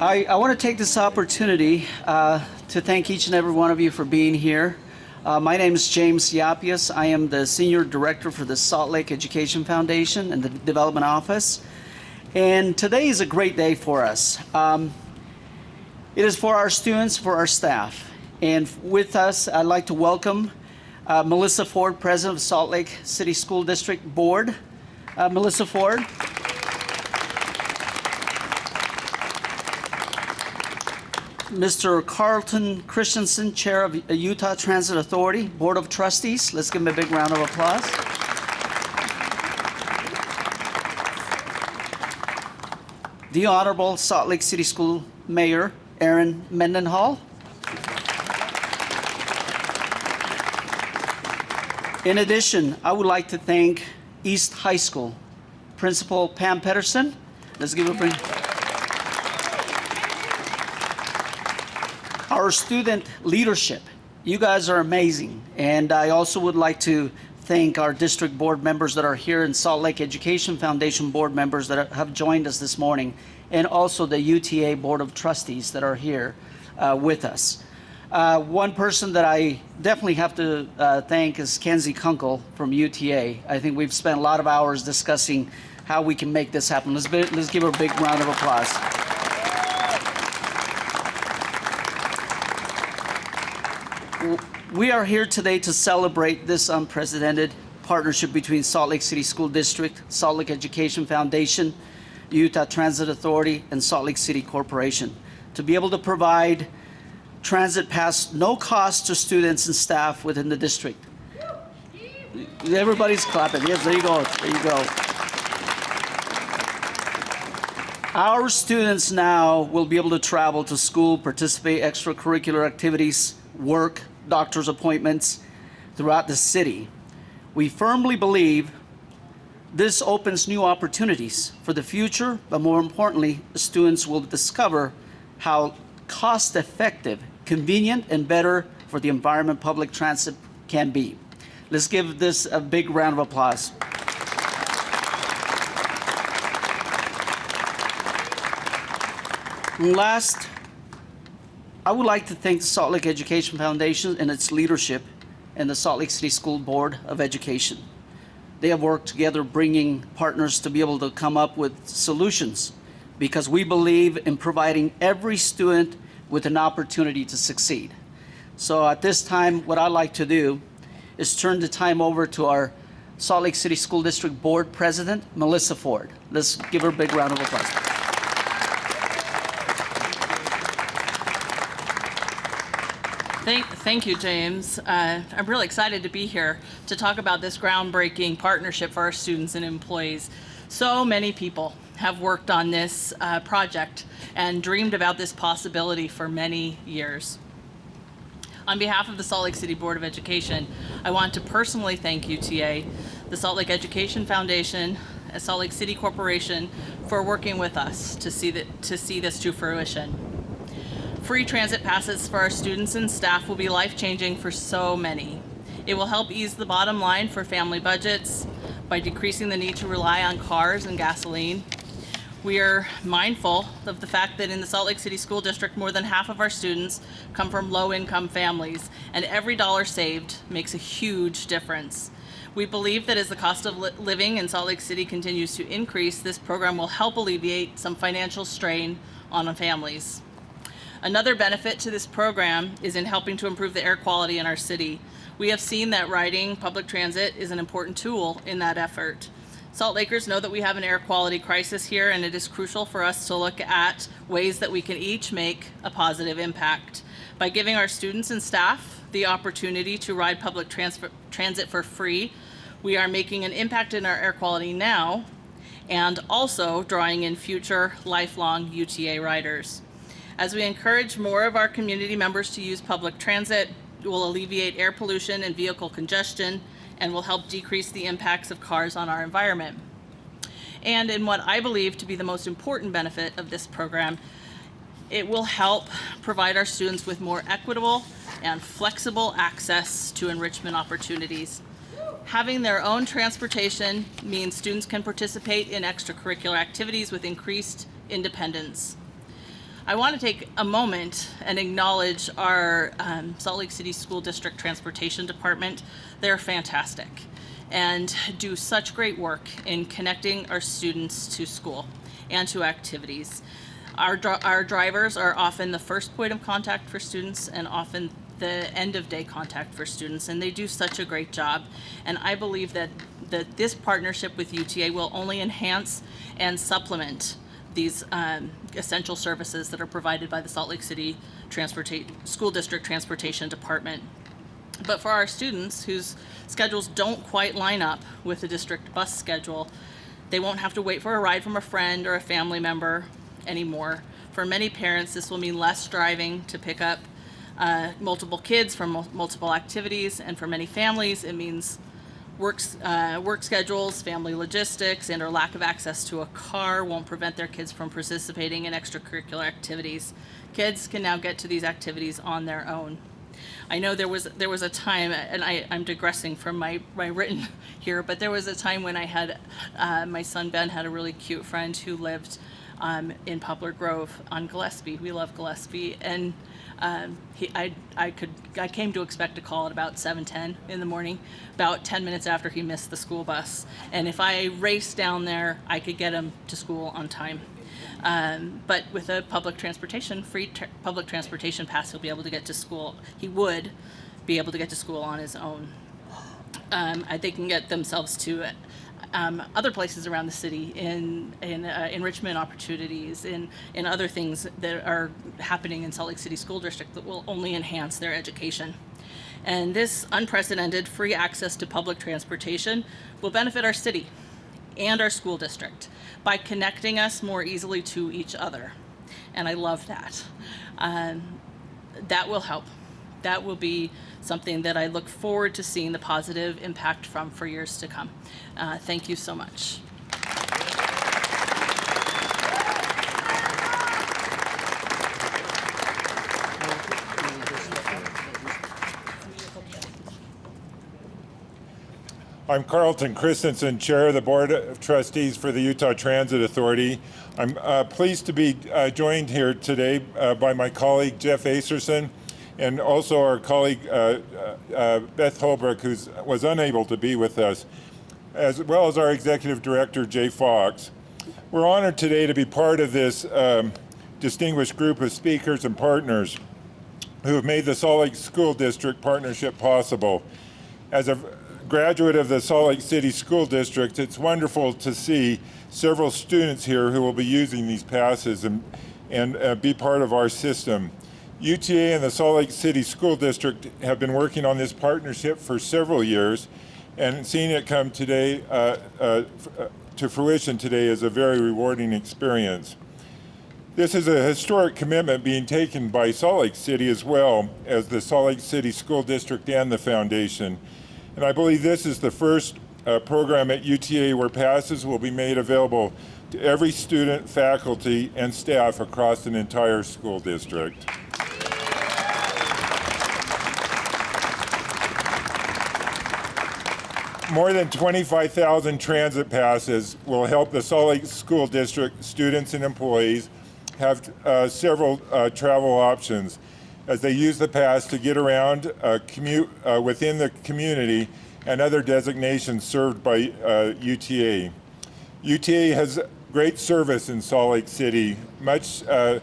I want to take this opportunity to thank each and every one of you for being here. My name is James Yapias. I am the Senior Director for the Salt Lake Education Foundation and the Development Office. And today is a great day for us. It is for our students, for our staff. And with us, I'd like to welcome Melissa Ford, President of Salt Lake City School District Board. Melissa Ford. Mr. Carlton Christensen, Chair of Utah Transit Authority Board of Trustees. Let's give him a big round of applause. The Honorable Salt Lake City School Mayor Erin Mendenhall. In addition, I would like to thank East High School Principal Pam Pedersen. Let's give her a Our student leadership, you guys are amazing. And I also would like to thank our district board members that are here and Salt Lake Education Foundation board members that have joined us this morning, and also the UTA Board of Trustees that are here with us. One person that I definitely have to thank is Kenzie Kunkel from UTA. I think we've spent a lot of hours discussing how we can make this happen. Let's give her a big round of applause. We are here today to celebrate this unprecedented partnership between Salt Lake City School District, Salt Lake Education Foundation, Utah Transit Authority, and Salt Lake City Corporation to be able to provide transit pass no cost to students and staff within the district. Everybody's clapping. Yes, there you go. There you go. Our students now will be able to travel to school, participate in extracurricular activities, work, doctor's appointments throughout the city. We firmly believe this opens new opportunities for the future, but more importantly, students will discover how cost-effective, convenient, and better for the environment public transit can be. Let's give this a big round of applause. And last, I would like to thank the Salt Lake Education Foundation and its leadership and the Salt Lake City School Board of Education. They have worked together bringing partners to be able to come up with solutions because we believe in providing every student with an opportunity to succeed. So at this time, what I'd like to do is turn the time over to our Salt Lake City School District Board President, Melissa Ford. Let's give her a big round of applause. Thank you, James. I'm really excited to be here to talk about this groundbreaking partnership for our students and employees. So many people have worked on this project and dreamed about this possibility for many years. On behalf of the Salt Lake City Board of Education, I want to personally thank UTA, the Salt Lake Education Foundation, and Salt Lake City Corporation for working with us to see this to fruition. Free transit passes for our students and staff will be life-changing for so many. It will help ease the bottom line for family budgets by decreasing the need to rely on cars and gasoline. We are mindful of the fact that in the Salt Lake City School District, more than half of our students come from low-income families, and every dollar saved makes a huge difference. We believe that as the cost of living in Salt Lake City continues to increase, this program will help alleviate some financial strain on families. Another benefit to this program is in helping to improve the air quality in our city. We have seen that riding public transit is an important tool in that effort. Salt Lakers know that we have an air quality crisis here, and it is crucial for us to look at ways that we can each make a positive impact. By giving our students and staff the opportunity to ride public transit for free, we are making an impact in our air quality now and also drawing in future lifelong UTA riders. As we encourage more of our community members to use public transit, it will alleviate air pollution and vehicle congestion and will help decrease the impacts of cars on our environment. And in what I believe to be the most important benefit of this program, it will help provide our students with more equitable and flexible access to enrichment opportunities. Having their own transportation means students can participate in extracurricular activities with increased independence. I want to take a moment and acknowledge our Salt Lake City School District Transportation Department. They're fantastic and do such great work in connecting our students to school and to activities. Our drivers are often the first point of contact for students and often the end of day contact for students, and they do such a great job. And I believe that this partnership with UTA will only enhance and supplement these essential services that are provided by the Salt Lake City School District Transportation Department. But for our students whose schedules don't quite line up with the district bus schedule, they won't have to wait for a ride from a friend or a family member anymore. For many parents, this will mean less driving to pick up multiple kids from multiple activities, and for many families, it means work schedules, family logistics, and or lack of access to a car won't prevent their kids from participating in extracurricular activities. Kids can now get to these activities on their own. I know there was a time, and I'm digressing from my written here, but there was a time when I had my son Ben had a really cute friend who lived in Poplar Grove on Gillespie. We love Gillespie, and I came to expect a call at about 7:10 in the morning, about 10 minutes after he missed the school bus. And if I raced down there, I could get him to school on time. But with a public transportation pass, he'll be able to get to school. He would be able to get to school on his own. They can get themselves to other places around the city in enrichment opportunities, in other things that are happening in Salt Lake City School District that will only enhance their education. And this unprecedented free access to public transportation will benefit our city and our school district by connecting us more easily to each other. And I love that. That will help. That will be something that I look forward to seeing the positive impact from for years to come. Thank you so much. I'm Carlton Christensen, Chair of the Board of Trustees for the Utah Transit Authority. I'm pleased to be joined here today by my colleague Jeff Acerson, and also our colleague Beth Holbrook, who was unable to be with us, as well as our Executive Director, Jay Fox. We're honored today to be part of this distinguished group of speakers and partners who have made the Salt Lake School District partnership possible. As a graduate of the Salt Lake City School District, it's wonderful to see several students here who will be using these passes and be part of our system. UTA and the Salt Lake City School District have been working on this partnership for several years, and seeing it come today to fruition today is a very rewarding experience. This is a historic commitment being taken by Salt Lake City as well as the Salt Lake City School District and the Foundation. And I believe this is the first program at UTA where passes will be made available to every student, faculty, and staff across an entire school district. More than 25,000 transit passes will help the Salt Lake School District students and employees have several travel options as they use the pass to get around, commute within the community and other designations served by UTA. UTA has great service in Salt Lake City, much to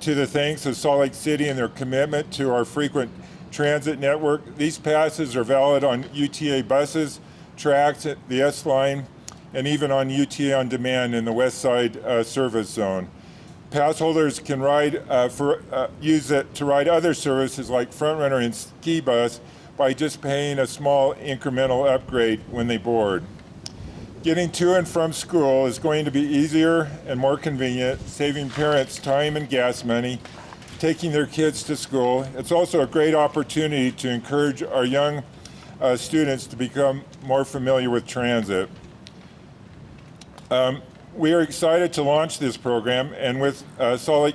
the thanks of Salt Lake City and their commitment to our frequent transit network. These passes are valid on UTA buses, TRAX, the S-Line, and even on UTA On Demand in the West Side service zone. Pass holders can use it to ride other services like Frontrunner and Ski Bus by just paying a small incremental upgrade when they board. Getting to and from school is going to be easier and more convenient, saving parents time and gas money, taking their kids to school. It's also a great opportunity to encourage our young students to become more familiar with transit. We are excited to launch this program, and with the Salt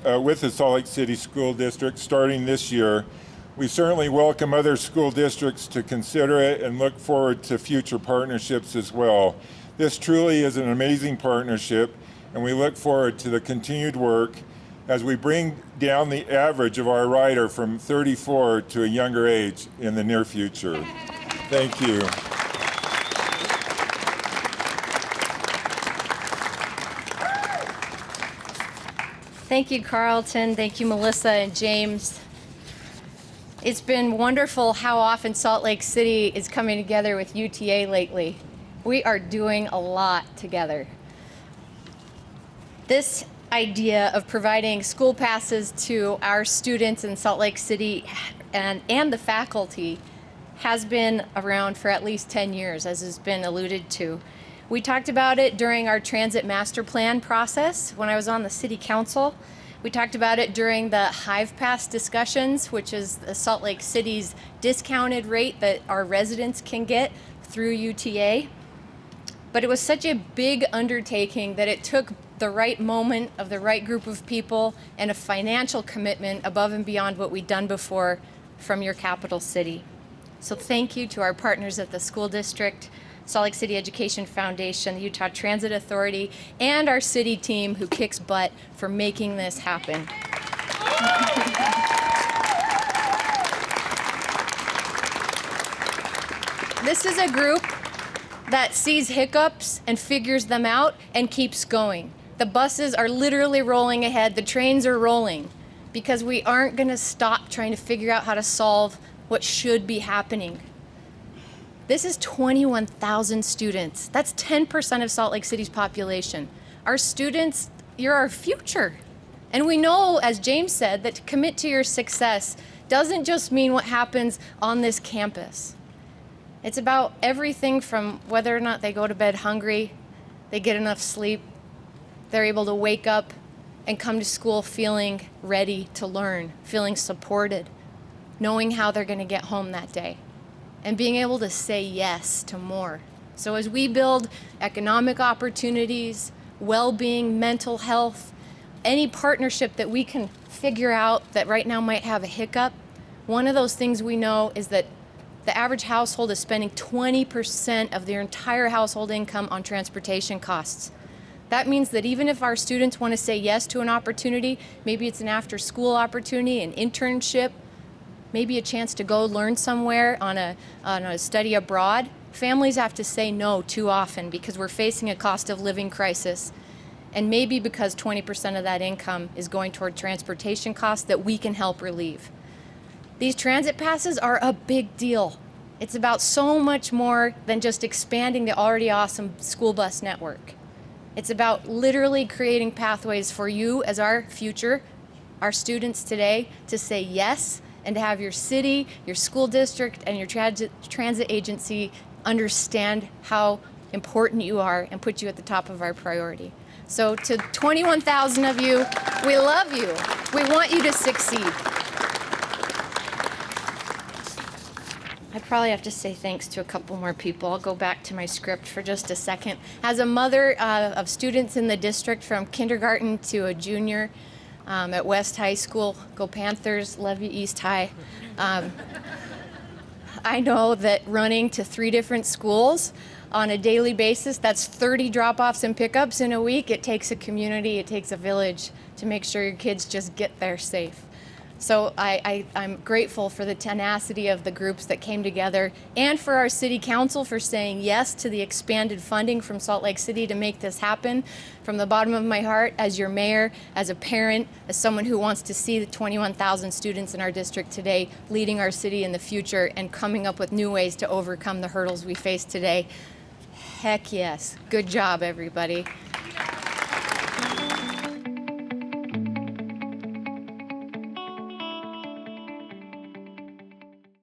Lake City School District starting this year, we certainly welcome other school districts to consider it and look forward to future partnerships as well. This truly is an amazing partnership, and we look forward to the continued work as we bring down the average of our rider from 34 to a younger age in the near future. Thank you. Thank you, Carlton. Thank you, Melissa and James. It's been wonderful how often Salt Lake City is coming together with UTA lately. We are doing a lot together. This idea of providing school passes to our students in Salt Lake City and the faculty has been around for at least 10 years, as has been alluded to. We talked about it during our transit master plan process when I was on the city council. We talked about it during the Hive Pass discussions, which is the Salt Lake City's discounted rate that our residents can get through UTA. But it was such a big undertaking that it took the right moment of the right group of people and a financial commitment above and beyond what we'd done before from your capital city. So thank you to our partners at the school district, Salt Lake City Education Foundation, the Utah Transit Authority, and our city team who kicks butt for making this happen. This is a group that sees hiccups and figures them out and keeps going. The buses are literally rolling ahead, the trains are rolling, because we aren't going to stop trying to figure out how to solve what should be happening. This is 21,000 students. That's 10% of Salt Lake City's population. Our students, you're our future. And we know, as James said, that to commit to your success doesn't just mean what happens on this campus. It's about everything from whether or not they go to bed hungry, they get enough sleep, they're able to wake up and come to school feeling ready to learn, feeling supported, knowing how they're going to get home that day, and being able to say yes to more. So as we build economic opportunities, well-being, mental health, any partnership that we can figure out that right now might have a hiccup, one of those things we know is that the average household is spending 20% of their entire household income on transportation costs. That means that even if our students want to say yes to an opportunity, maybe it's an after-school opportunity, an internship, maybe a chance to go learn somewhere on a study abroad, families have to say no too often because we're facing a cost of living crisis. And maybe because 20% of that income is going toward transportation costs that we can help relieve. These transit passes are a big deal. It's about so much more than just expanding the already awesome school bus network. It's about literally creating pathways for you as our future, our students today, to say yes and to have your city, your school district, and your transit agency understand how important you are and put you at the top of our priority. So to 21,000 of you, we love you. We want you to succeed. I probably have to say thanks to a couple more people. I'll go back to my script for just a second. As a mother of students in the district from kindergarten to a junior at West High School, go Panthers, love you East High. I know that running to 3 different schools on a daily basis, that's 30 drop-offs and pickups in a week. It takes a community, it takes a village to make sure your kids just get there safe. So I'm grateful for the tenacity of the groups that came together and for our city council for saying yes to the expanded funding from Salt Lake City to make this happen. From the bottom of my heart, as your mayor, as a parent, as someone who wants to see the 21,000 students in our district today leading our city in the future and coming up with new ways to overcome the hurdles we face today. Heck yes. Good job, everybody.